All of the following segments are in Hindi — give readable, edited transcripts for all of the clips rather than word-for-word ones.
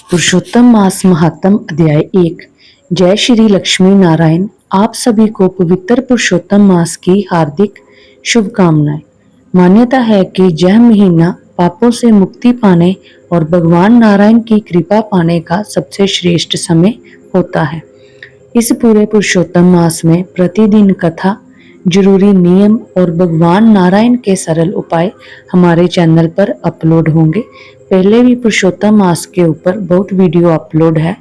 पुरुषोत्तम मास महात्म अध्याय 1। जय श्री लक्ष्मी नारायण। आप सभी को पवित्र पुरुषोत्तम मास की हार्दिक शुभकामनाएं। मान्यता है कि यह महीना पापों से मुक्ति पाने और भगवान नारायण की कृपा पाने का सबसे श्रेष्ठ समय होता है। इस पूरे पुरुषोत्तम मास में प्रतिदिन कथा, जरूरी नियम और भगवान नारायण के सरल उपाय हमारे चैनल पर अपलोड होंगे। पहले भी पुरुषोत्तम मास के ऊपर बहुत वीडियो अपलोड है,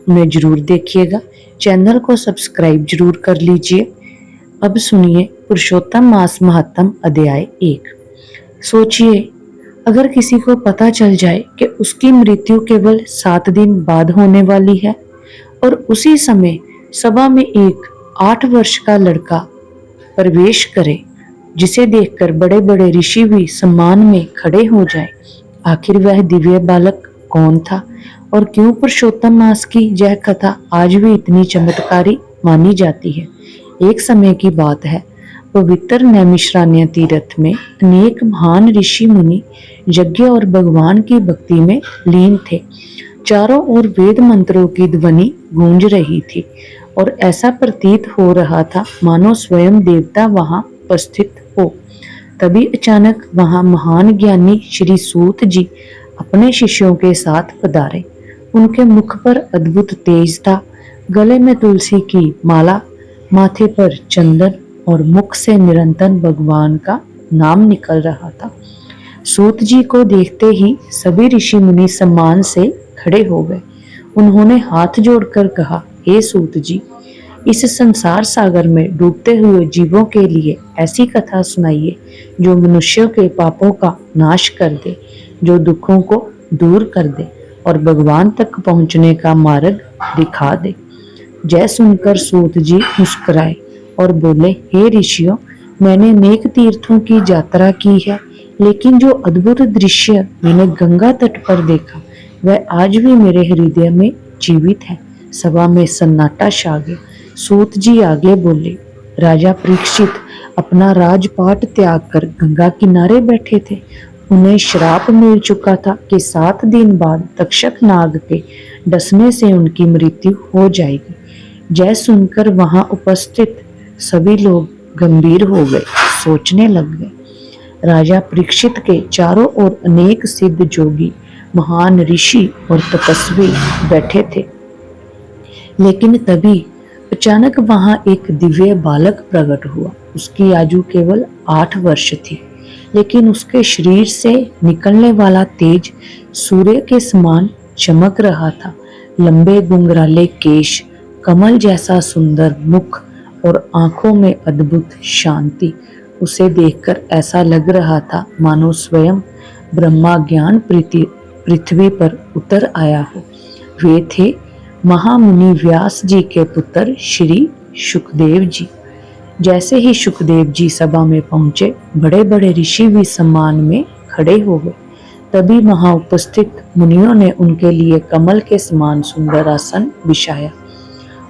उन्हें जरूर देखिएगा। चैनल को सब्सक्राइब जरूर कर लीजिए। अब सुनिए पुरुषोत्तम मास महात्म अध्याय 1। सोचिए, अगर किसी को पता चल जाए कि उसकी मृत्यु केवल 7 दिन बाद होने वाली है और उसी समय सभा में एक 8 वर्ष का लड़का प्रवेश करे, जिसे देखकर बड़े बड़े ऋषि भी सम्मान में खड़े हो जाए। आखिर वह दिव्य बालक कौन था और क्यों पुरुषोत्तम मास की यह कथा आज भी इतनी चमत्कारी मानी जाती है। एक समय की बात है, पवित्र नैमिषारण्य तीर्थ में अनेक महान ऋषि मुनि यज्ञ और भगवान की भक्ति में लीन थे। चारों ओर वेद मंत्रों की ध्वनि गूंज रही थी और ऐसा प्रतीत हो रहा था मानो स्वयं देवता वहां उपस्थित हो। तभी अचानक वहां महान ज्ञानी श्री सूत जी अपने शिष्यों के साथ पधारे। उनके मुख पर अद्भुत तेज था, गले में तुलसी की माला, माथे पर चंदन और मुख से निरंतर भगवान का नाम निकल रहा था। सूत जी को देखते ही सभी ऋषि मुनि सम्मान से खड़े हो गए। उन्होंने हाथ जोड़कर कहा, हे सूत जी, इस संसार सागर में डूबते हुए जीवों के लिए ऐसी कथा सुनाइए जो मनुष्यों के पापों का नाश कर दे, जो दुखों को दूर कर दे और भगवान तक पहुंचने का मार्ग दिखा दे। जय सुनकर सूत जी मुस्कुराए और बोले, हे ऋषियों, मैंने अनेक तीर्थों की यात्रा की है, लेकिन जो अद्भुत दृश्य मैंने गंगा तट पर देखा वह आज भी मेरे हृदय में जीवित है। सभा में सन्नाटा छा गया। सूत जी आगे बोले, राजा परीक्षित अपना राजपाट त्याग कर गंगा किनारे बैठे थे। उन्हें श्राप मिल चुका था कि 7 दिन बाद तक्षक नाग के डसने से उनकी मृत्यु हो जाएगी। जय सुनकर वहां उपस्थित सभी लोग गंभीर हो गए, सोचने लग गए। राजा परीक्षित के चारों ओर अनेक सिद्ध जोगी, महान ऋषि और तपस्वी बैठे थे, लेकिन तभी अचानक वहां एक दिव्य बालक प्रकट हुआ। उसकी आयु केवल 8 वर्ष थी, लेकिन उसके शरीर से निकलने वाला तेज सूर्य के समान चमक रहा था। लंबे घुंघराले केश, कमल जैसा सुंदर मुख और आंखों में अद्भुत शांति। उसे देखकर ऐसा लग रहा था मानो स्वयं ब्रह्मा ज्ञान पृथ्वी पर उतर आया हो। वे थे महामुनि व्यास जी के पुत्र श्री शुकदेव जी। जैसे ही शुकदेव जी सभा में पहुंचे, बड़े बड़े ऋषि भी सम्मान में खड़े हो गए। तभी वहां उपस्थित मुनियों ने उनके लिए कमल के समान सुंदर आसन बिछाया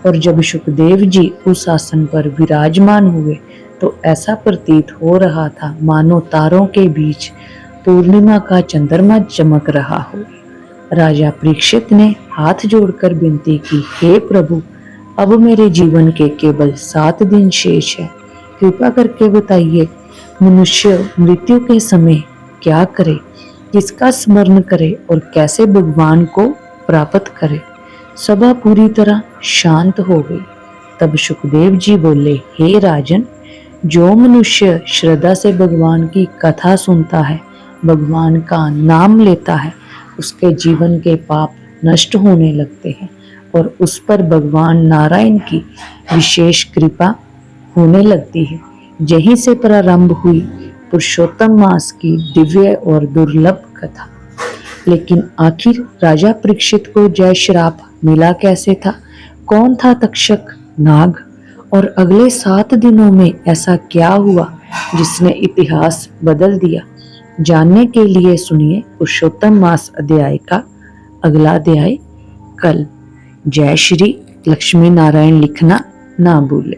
और जब शुकदेव जी उस आसन पर विराजमान हुए तो ऐसा प्रतीत हो रहा था मानो तारों के बीच पूर्णिमा का चंद्रमा चमक रहा हो। राजा परीक्षित ने हाथ जोड़कर विनती की, हे प्रभु, अब मेरे जीवन के केवल 7 दिन शेष है। कृपा करके बताइए, मनुष्य मृत्यु के समय क्या करे, किसका स्मरण करे और कैसे भगवान को प्राप्त करे। सभा पूरी तरह शांत हो गई। तब शुकदेव जी बोले, हे राजन, जो मनुष्य श्रद्धा से भगवान की कथा सुनता है, भगवान का नाम लेता है, उसके जीवन के पाप नष्ट होने लगते हैं और उस पर भगवान नारायण की विशेष कृपा होने लगती है। यहीं से प्रारंभ हुई पुरुषोत्तम मास की दिव्य और दुर्लभ कथा। लेकिन आखिर राजा परीक्षित को जय श्राप मिला कैसे था? कौन था तक्षक नाग? और अगले 7 दिनों में ऐसा क्या हुआ जिसने इतिहास बदल दिया? जानने के लिए सुनिए पुरुषोत्तम मास अध्याय का अगला अध्याय कल। जय श्री लक्ष्मी नारायण लिखना ना भूले।